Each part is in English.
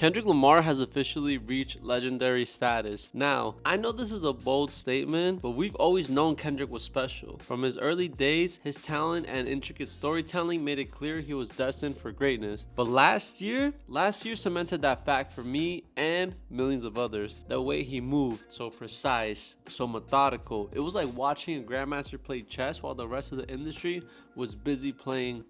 Kendrick Lamar has officially reached legendary status. Now, I know this is a bold statement, but we've always known Kendrick was special. From his early days, his talent and intricate storytelling made it clear he was destined for greatness. But last year cemented that fact for me and millions of others. The way he moved, so precise, so methodical. It was like watching a grandmaster play chess while the rest of the industry was busy playing.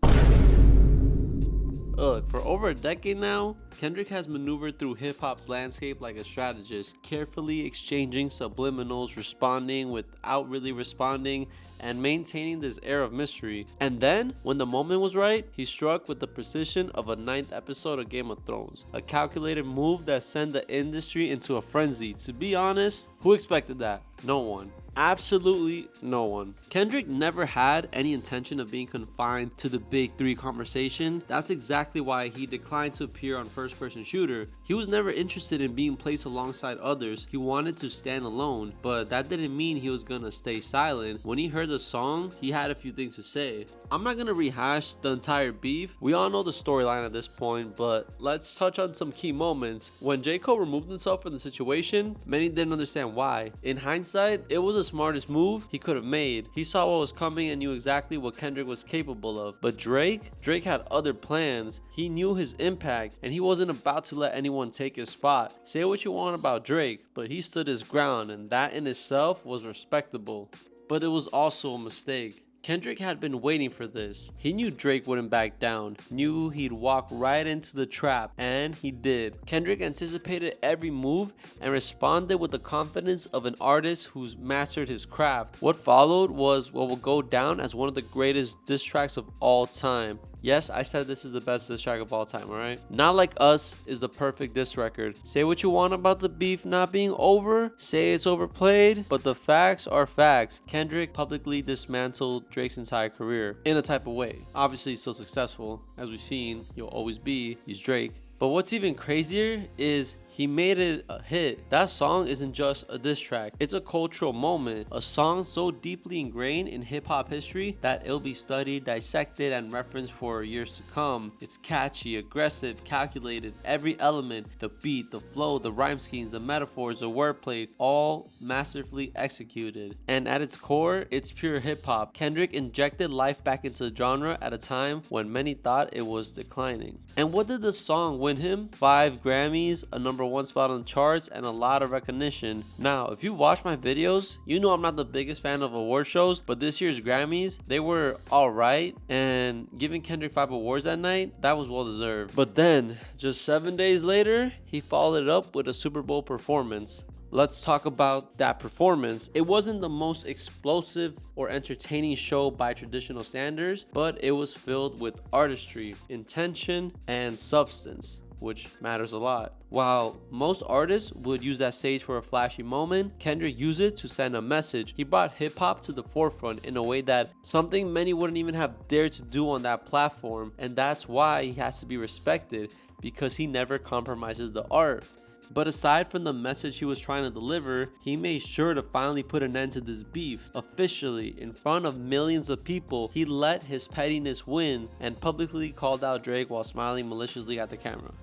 Look, for over a decade now, Kendrick has maneuvered through hip-hop's landscape like a strategist, carefully exchanging subliminals, responding without really responding, and maintaining this air of mystery. And then, when the moment was right, he struck with the precision of a 9th episode of Game of Thrones. A calculated move that sent the industry into a frenzy. To be honest, who expected that? No one. Absolutely no one. Kendrick never had any intention of being confined to the big three conversation. That's exactly why he declined to appear on First Person Shooter. He was never interested in being placed alongside others. He wanted to stand alone, but that didn't mean he was gonna stay silent. When he heard the song, he had a few things to say. I'm not gonna rehash the entire beef. We all know the storyline at this point, but let's touch on some key moments. When J. Cole removed himself from the situation, many didn't understand why. In hindsight, it was the smartest move he could have made. He saw what was coming and knew exactly what Kendrick was capable of. But Drake had other plans. He knew his impact and he wasn't about to let anyone take his spot. Say what you want about Drake, but he stood his ground, and that in itself was respectable. But it was also a mistake. Kendrick had been waiting for this. He knew Drake wouldn't back down, knew he'd walk right into the trap, and he did. Kendrick anticipated every move and responded with the confidence of an artist who's mastered his craft. What followed was what will go down as one of the greatest diss tracks of all time. Yes, I said this is the best diss track of all time, alright? Not Like Us is the perfect diss record. Say what you want about the beef not being over, say it's overplayed, but the facts are facts. Kendrick publicly dismantled Drake's entire career in a type of way. Obviously, he's still successful. As we've seen, he'll always be. He's Drake. But what's even crazier is he made it a hit. That song isn't just a diss track. It's a cultural moment. A song so deeply ingrained in hip-hop history that it'll be studied, dissected, and referenced for years to come. It's catchy, aggressive, calculated. Every element, the beat, the flow, the rhyme schemes, the metaphors, the wordplay, all masterfully executed. And at its core, it's pure hip-hop. Kendrick injected life back into the genre at a time when many thought it was declining. And what did the song win him? 5 Grammys, a #1 spot on the charts, and a lot of recognition. Now, if you watch my videos, you know I'm not the biggest fan of award shows, but this year's Grammys, they were alright, and giving Kendrick 5 awards that night, that was well deserved. But then, just 7 days later, he followed it up with a Super Bowl performance. Let's talk about that performance. It wasn't the most explosive or entertaining show by traditional standards, but it was filled with artistry, intention, and substance, which matters a lot. While most artists would use that stage for a flashy moment, Kendrick used it to send a message. He brought hip-hop to the forefront in a way that something many wouldn't even have dared to do on that platform, and that's why he has to be respected, because he never compromises the art. But aside from the message he was trying to deliver, he made sure to finally put an end to this beef. Officially, in front of millions of people, he let his pettiness win and publicly called out Drake while smiling maliciously at the camera.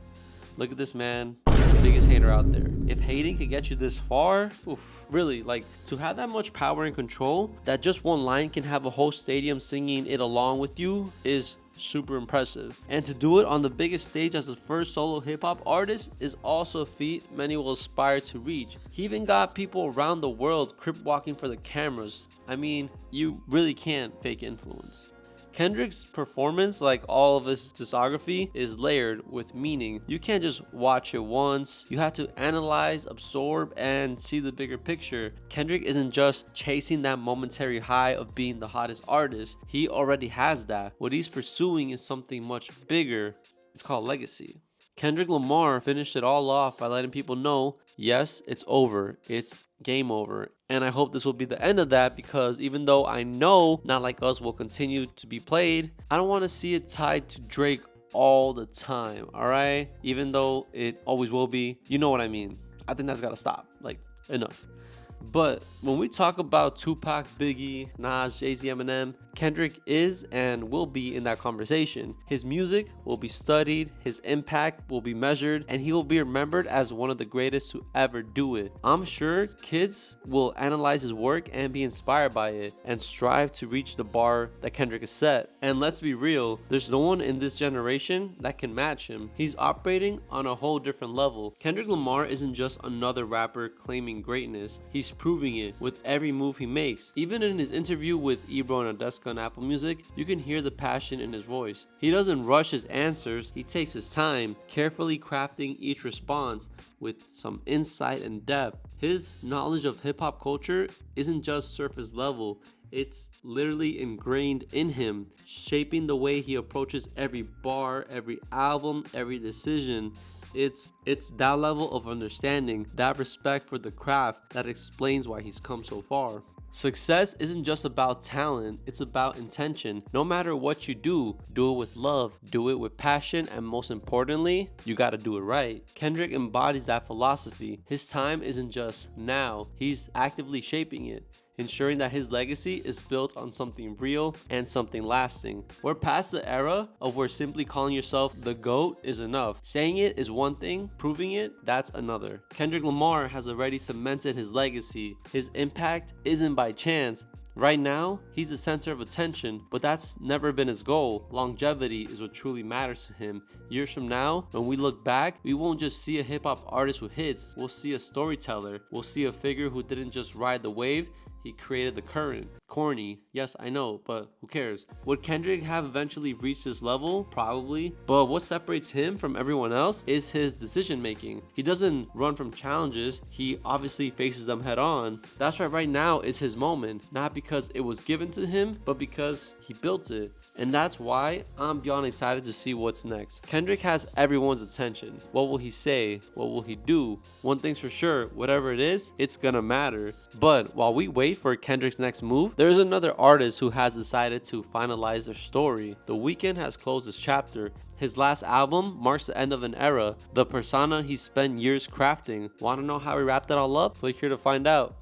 Look at this man, the biggest hater out there. If hating could get you this far, really, like, to have that much power and control, that just one line can have a whole stadium singing it along with you is super impressive. And to do it on the biggest stage as the first solo hip-hop artist is also a feat many will aspire to reach. He even got people around the world crip walking for the cameras. I mean, you really can't fake influence. Kendrick's performance, like all of his discography, is layered with meaning. You can't just watch it once. You have to analyze, absorb, and see the bigger picture. Kendrick isn't just chasing that momentary high of being the hottest artist. He already has that. What he's pursuing is something much bigger. It's called legacy. Kendrick Lamar finished it all off by letting people know, yes, it's over. It's game over. And I hope this will be the end of that, because even though I know Not Like Us will continue to be played, I don't want to see it tied to Drake all the time, alright? Even though it always will be. You know what I mean. I think that's got to stop. Like, enough. But when we talk about Tupac, Biggie, Nas, Jay-Z, Eminem, Kendrick is and will be in that conversation. His music will be studied, his impact will be measured, and he will be remembered as one of the greatest to ever do it. I'm sure kids will analyze his work and be inspired by it and strive to reach the bar that Kendrick has set. And let's be real, there's no one in this generation that can match him. He's operating on a whole different level. Kendrick Lamar isn't just another rapper claiming greatness, he's proving it with every move he makes. Even in his interview with Ebro and Adeska on Apple Music, you can hear the passion in his voice. He doesn't rush his answers, he takes his time, carefully crafting each response with some insight and depth. His knowledge of hip-hop culture isn't just surface level, it's literally ingrained in him, shaping the way he approaches every bar, every album, every decision. It's that level of understanding, that respect for the craft that explains why he's come so far. Success isn't just about talent, it's about intention. No matter what you do it with love, do it with passion, and most importantly, you gotta do it right. Kendrick embodies that philosophy. His time isn't just now, he's actively shaping it, ensuring that his legacy is built on something real and something lasting. We're past the era of where simply calling yourself the GOAT is enough. Saying it is one thing, proving it, that's another. Kendrick Lamar has already cemented his legacy. His impact isn't by chance. Right now, he's the center of attention, but that's never been his goal. Longevity is what truly matters to him. Years from now, when we look back, we won't just see a hip-hop artist with hits, we'll see a storyteller. We'll see a figure who didn't just ride the wave, he created the current. Corny, yes, I know, but who cares? Would Kendrick have eventually reached this level? Probably. But what separates him from everyone else is his decision making. He doesn't run from challenges, he obviously faces them head on. That's why right now is his moment, not because it was given to him, but because he built it. And that's why I'm beyond excited to see what's next. Kendrick has everyone's attention. What will he say? What will he do? One thing's for sure, whatever it is, it's gonna matter. But while we wait for Kendrick's next move, there's another artist who has decided to finalize their story. The Weeknd has closed his chapter. His last album marks the end of an era, the persona he spent years crafting. Want to know how he wrapped it all up? Click here to find out.